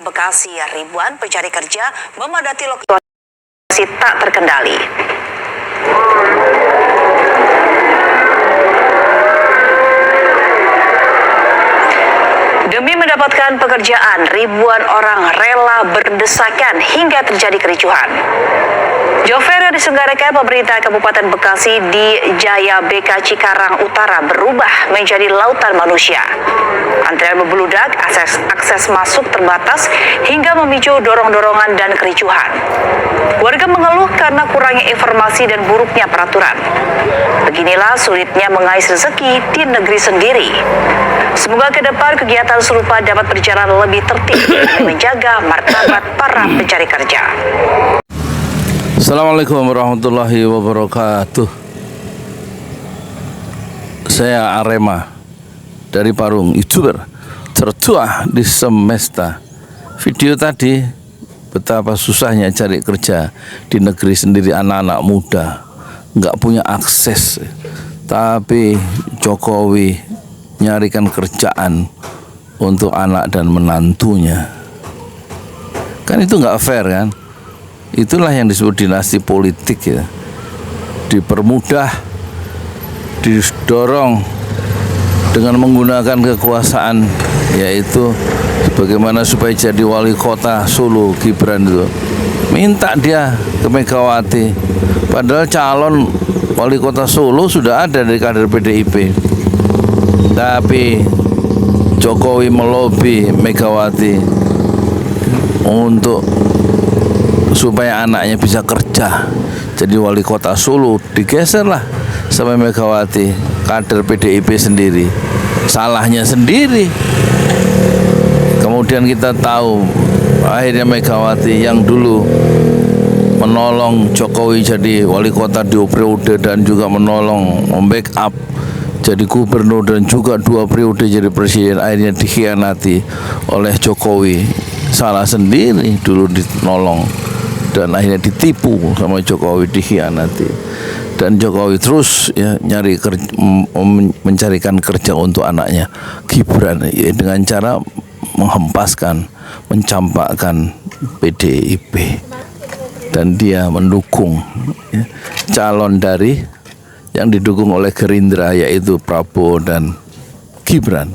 Bekasi, ribuan pencari kerja memadati lokasi tak terkendali. Demi mendapatkan pekerjaan, ribuan orang rela berdesakan hingga terjadi kericuhan. Job fair yang diselenggarakan pemerintah Kabupaten Bekasi di Jaya BK Cikarang Utara berubah menjadi lautan manusia. Antrian membludak, akses masuk terbatas hingga memicu dorong-dorongan dan kericuhan. Warga mengeluh karena kurangnya informasi dan buruknya peraturan. Beginilah sulitnya mengais rezeki di negeri sendiri. Semoga ke depan kegiatan serupa dapat berjalan lebih tertib demi menjaga martabat para pencari kerja. Assalamualaikum warahmatullahi wabarakatuh. Saya Arema dari Parung, YouTuber tertua di semesta. Video tadi betapa susahnya cari kerja di negeri sendiri, anak-anak muda nggak punya akses, tapi Jokowi nyarikan kerjaan untuk anak dan menantunya. Kan itu nggak fair kan? Itulah yang disebut dinasti politik ya. Dipermudah, didorong dengan menggunakan kekuasaan, yaitu bagaimana supaya jadi wali kota Solo. Gibran itu minta dia ke Megawati, padahal calon wali kota Solo sudah ada dari kader PDIP, tapi Jokowi melobi Megawati untuk supaya anaknya bisa kerja jadi wali kota Solo. Digeserlah sama Megawati, kader PDIP sendiri, salahnya sendiri. Kemudian kita tahu akhirnya Megawati yang dulu menolong Jokowi jadi wali kota 2 periode dan juga menolong membackup jadi gubernur dan juga 2 periode jadi presiden, akhirnya dikhianati oleh Jokowi. Salah sendiri, dulu dinolong dan akhirnya ditipu sama Jokowi, dikhianati. Dan Jokowi terus ya mencarikan kerja untuk anaknya Gibran ya, dengan cara menghempaskan, mencampakkan PDIP, dan dia mendukung ya, calon dari yang didukung oleh Gerindra, yaitu Prabowo dan Gibran.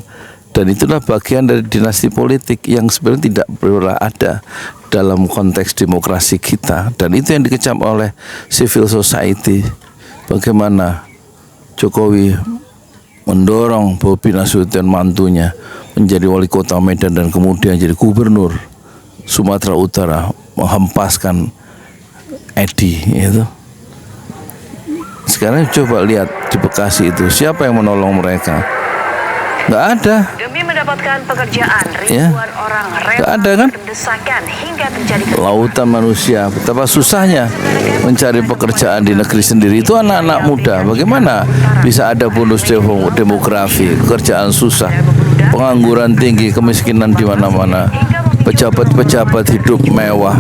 Dan itulah bagian dari dinasti politik yang sebenarnya tidak pernah ada dalam konteks demokrasi kita. Dan itu yang dikecam oleh civil society. Bagaimana Jokowi mendorong Bobi Nasution mantunya menjadi wali kota Medan dan kemudian jadi gubernur Sumatera Utara, menghempaskan Edi itu. Sekarang coba lihat di Bekasi itu, siapa yang menolong mereka? Nggak ada. Demi mendapatkan pekerjaan, ribuan orang nggak ada kan? berdesakan hingga terjadi Lautan manusia. Betapa susahnya mencari pekerjaan di negeri sendiri. Itu anak-anak muda. Bagaimana bisa ada bonus demografi, pekerjaan susah, pengangguran tinggi, kemiskinan di mana-mana, pejabat-pejabat hidup mewah,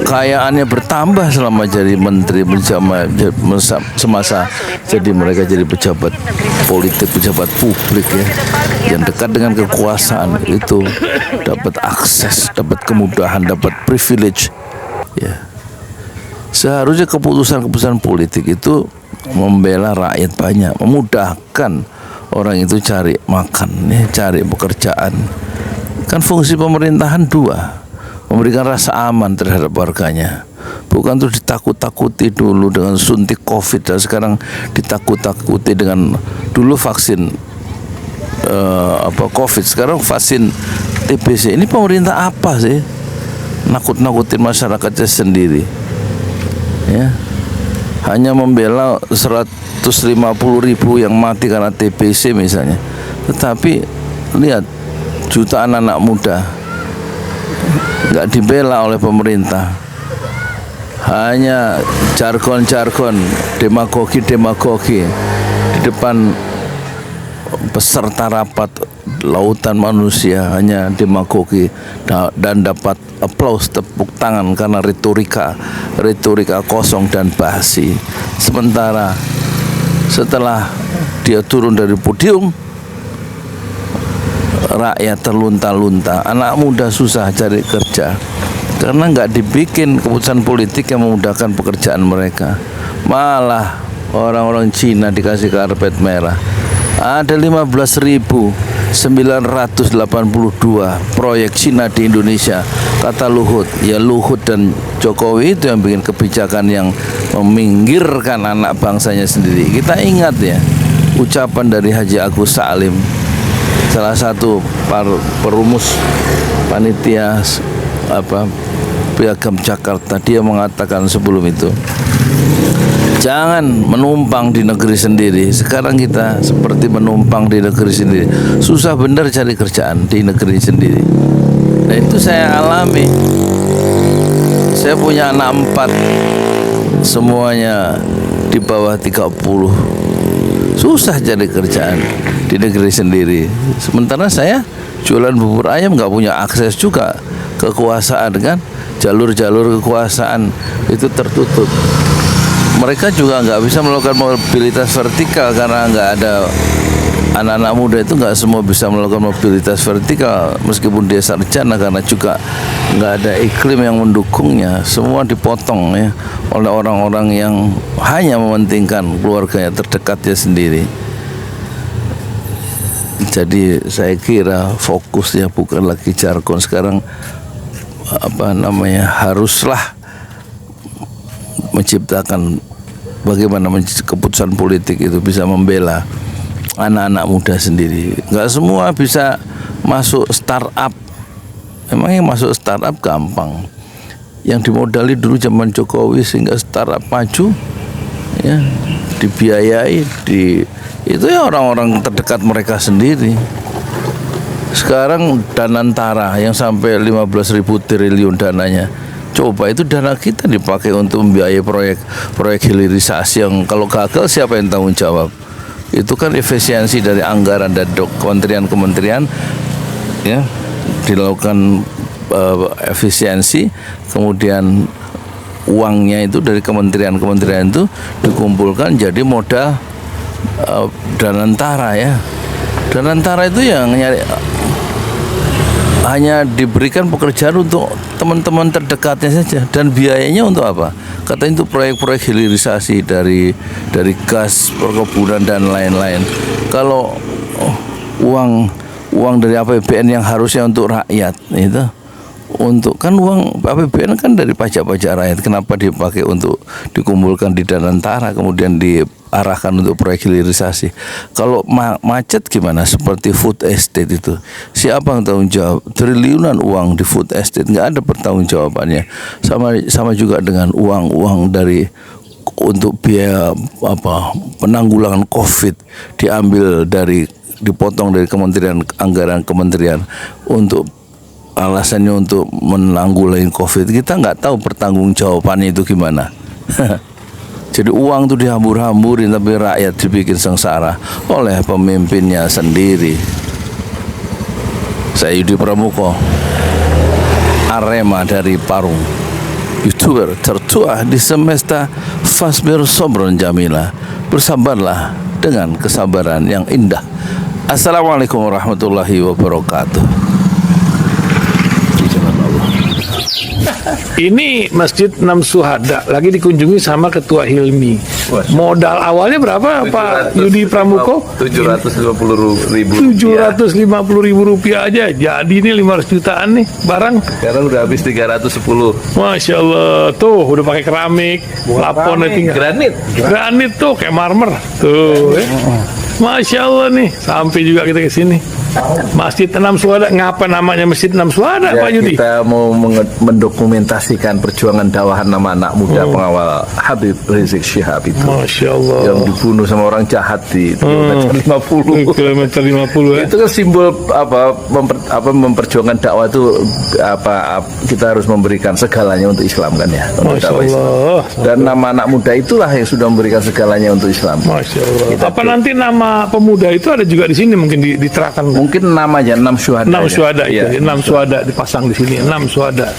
kekayaannya bertambah selama jadi menteri, semasa jadi mereka jadi pejabat politik, pejabat publik ya, yang dekat dengan kekuasaan, itu dapat akses, dapat kemudahan, dapat privilege ya. Seharusnya keputusan-keputusan politik itu membela rakyat banyak, memudahkan orang itu cari makan ya, cari pekerjaan. Kan fungsi pemerintahan 2, memberikan rasa aman terhadap warganya, bukan tuh ditakut-takuti dulu dengan suntik COVID dan sekarang ditakut-takuti dengan dulu vaksin COVID, sekarang vaksin TBC. Ini pemerintah apa sih? Nakut-nakutin masyarakatnya sendiri ya. Hanya membela 150.000 yang mati karena TBC misalnya, tetapi lihat jutaan anak muda nggak dibela oleh pemerintah. Hanya jargon-jargon, demagogi di depan peserta rapat lautan manusia, hanya demagogi dan dapat aplaus, tepuk tangan karena retorika kosong dan basi. Sementara setelah dia turun dari podium, rakyat terlunta-lunta, anak muda susah cari kerja karena nggak dibikin keputusan politik yang memudahkan pekerjaan mereka. Malah orang-orang Cina dikasih karpet merah. Ada 15.982 proyek Cina di Indonesia, kata Luhut. Ya Luhut dan Jokowi itu yang bikin kebijakan yang meminggirkan anak bangsanya sendiri. Kita ingat ya ucapan dari Haji Agus Salim, salah satu perumus panitia Piagam Jakarta. Dia mengatakan sebelum itu, jangan menumpang di negeri sendiri. Sekarang kita seperti menumpang di negeri sendiri. Susah benar cari kerjaan di negeri sendiri. Nah itu saya alami. Saya punya anak 4, semuanya di bawah 30. Susah cari kerjaan di negeri sendiri. Sementara saya jualan bubur ayam nggak punya akses juga kekuasaan kan. Jalur-jalur kekuasaan itu tertutup. Mereka juga nggak bisa melakukan mobilitas vertikal karena nggak ada, anak-anak muda itu nggak semua bisa melakukan mobilitas vertikal meskipun dia sarjana, karena juga nggak ada iklim yang mendukungnya. Semua dipotong ya oleh orang-orang yang hanya mementingkan keluarganya terdekatnya sendiri. Jadi saya kira fokusnya bukan lagi jargon sekarang, haruslah menciptakan bagaimana keputusan politik itu bisa membela anak-anak muda sendiri. Nggak semua bisa masuk startup. Memang yang masuk startup gampang. Yang dimodali dulu zaman Jokowi sehingga startup maju, ya dibiayai, itu ya orang-orang terdekat mereka sendiri. Sekarang Danantara yang sampai 15.000 triliun dananya, coba itu dana kita dipakai untuk membiayai proyek hilirisasi yang kalau gagal siapa yang tanggung jawab? Itu kan efisiensi dari anggaran dan kementerian-kementerian ya, dilakukan efisiensi, kemudian uangnya itu dari kementerian-kementerian itu dikumpulkan jadi modal Danantara ya. Danantara itu yang hanya diberikan pekerjaan untuk teman-teman terdekatnya saja, dan biayanya untuk apa? Katanya itu proyek-proyek hilirisasi dari gas, perkebunan dan lain-lain. Kalau uang dari APBN yang harusnya untuk rakyat itu, untuk kan uang APBN kan dari pajak-pajak rakyat, kenapa dipakai untuk dikumpulkan di Danantara kemudian diarahkan untuk proyek hilirisasi? Kalau macet gimana? Seperti food estate itu, siapa yang tanggung jawab? Triliunan uang di food estate, nggak ada pertanggungjawabannya. Sama juga dengan uang dari untuk biaya penanggulangan COVID, dipotong dari anggaran kementerian untuk alasannya untuk menanggulangi COVID. Kita nggak tahu pertanggungjawabannya itu gimana. Jadi uang itu dihambur-hamburin, tapi rakyat dibikin sengsara oleh pemimpinnya sendiri. Saya Yudi Pramuko, Arema dari Parung, YouTuber tertua di semesta. Fasbir Sobron Jamila, bersabarlah dengan kesabaran yang indah. Assalamualaikum warahmatullahi wabarakatuh. Ini Masjid 6 Syuhada lagi dikunjungi sama Ketua Hilmi. Modal awalnya berapa Pak Yudi Pramuko? 750.000. 750.000 rupiah aja. Jadi ini 500 jutaan nih barang. Sekarang udah habis 310. Masya Allah, tuh udah pakai keramik, laponnya tinggal. Granit tuh kayak marmer. Tuh. Masya Allah nih, sampai juga kita ke sini. Masjid 6 Syuhada, ngapa namanya Masjid 6 Syuhada Ya, Pak Yudi? kita mau mendokumentasikan perjuangan dakwah nama anak muda pengawal Habib Rizik Syihab itu. Masya Allah. Yang dibunuh sama orang jahat di kilometer 50. Kilometer 50 ya. Itu kan simbol memperjuangkan dakwah itu kita harus memberikan segalanya untuk Islam kan ya. Untuk Masya dakwah Islam. Allah. Dan nama anak muda itulah yang sudah memberikan segalanya untuk Islam. Masya Allah. Apa nanti nama pemuda itu ada juga di sini mungkin diterangkan? Mungkin namanya 6 Syuhada. 6 Syuhada itu, Ya. 6 Syuhada dipasang di sini, 6 Syuhada.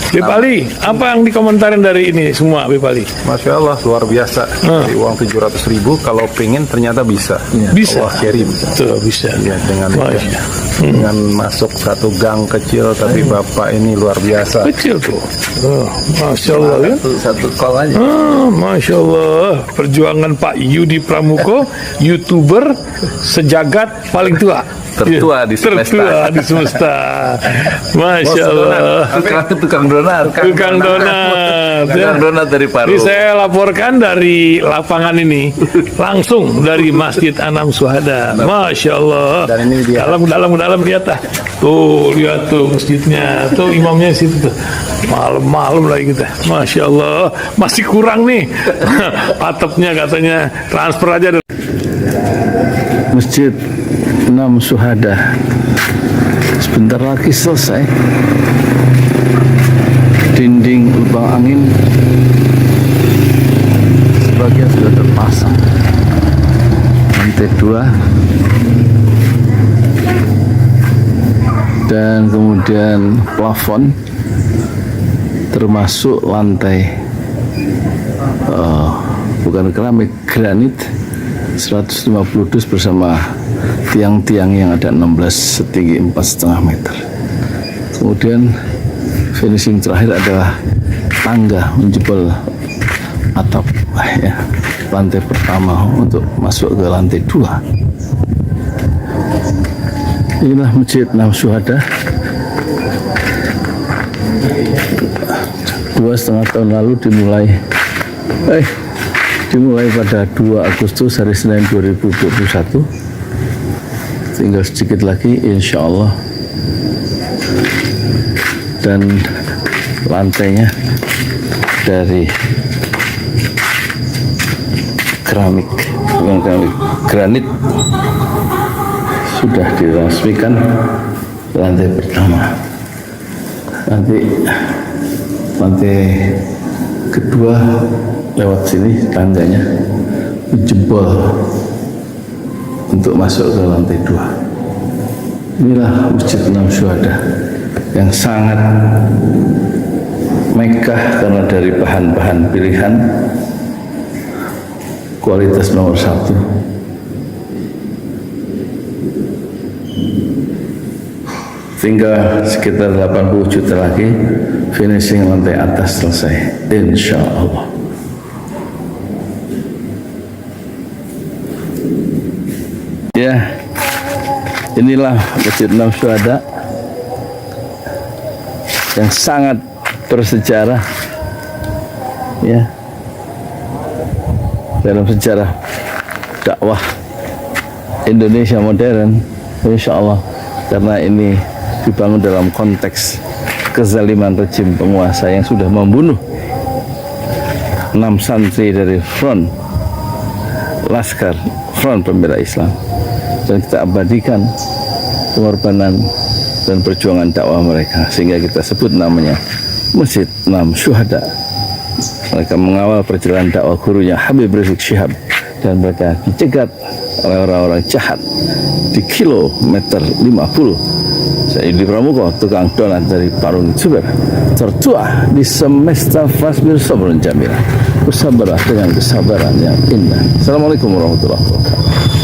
Bip Ali, apa yang dikomentarin dari ini semua Bip Ali? Masya Allah, luar biasa. Dari uang 700.000, kalau pengen ternyata bisa. Bisa. Allah kirim. Tuh, bisa. Ya, dengan Masya. dengan masuk satu gang kecil, tapi Bapak ini luar biasa. Kecil tuh. Masya Allah ya. Satu call aja. Masya Allah. Perjuangan Pak Yudi Pramuko, YouTuber sejagat paling tua. Tertua di semesta. Tertua di semesta. Masya Allah. Tukang donat. Tukang donat. Tukang donat dari Paru. Ini saya laporkan dari lapangan ini, langsung dari Masjid Anam Syuhada. Masya Allah. Dan ini dia. Dalam kelihatan. Tuh lihat tuh masjidnya, tuh imamnya di situ tuh. Malam-malam lagi kita. Masya Allah. Masih kurang nih. Atapnya katanya transfer aja. Masjid Anam Syuhada sebentar lagi selesai. Dinding lubang angin sebagian sudah terpasang, lantai 2 dan kemudian plafon termasuk lantai bukan keramik, granit 150 dus bersama tiang-tiang yang ada 16 setinggi 4,5 meter. Kemudian finishing terakhir adalah tangga menjebol atap ya, lantai pertama untuk masuk ke lantai 2. Inilah Masjid Anam Syuhada. 2,5 tahun lalu dimulai pada 2 Agustus hari Senin 2021. Tinggal sedikit lagi insya Allah, dan lantainya dari keramik, bukan keramik, granit sudah diresmikan lantai pertama. Nanti lantai kedua lewat sini tangganya jebol untuk masuk ke lantai 2. Inilah Masjid Anam Syuhada yang sangat megah karena dari bahan-bahan pilihan kualitas nomor 1. Tinggal sekitar 80 juta lagi finishing lantai atas selesai insya Allah. Ya, inilah Masjid Anam Syuhada yang sangat bersejarah ya dalam sejarah dakwah Indonesia modern, insya Allah, karena ini dibangun dalam konteks kezaliman rejim penguasa yang sudah membunuh 6 santri dari front Laskar Front Pembela Islam, dan kita abadikan pengorbanan dan perjuangan dakwah mereka sehingga kita sebut namanya Masjid Anam Syuhada. Mereka mengawal perjalanan dakwah gurunya Habib Rizik Syihab, dan mereka dicegat oleh orang-orang jahat di kilometer 50. Saya Yudi Pramuko, tukang donat dari Parung Suber, tertua di semesta fasbir sabrun jamila, bersabarlah dengan kesabaran yang indah. Assalamualaikum warahmatullahi wabarakatuh.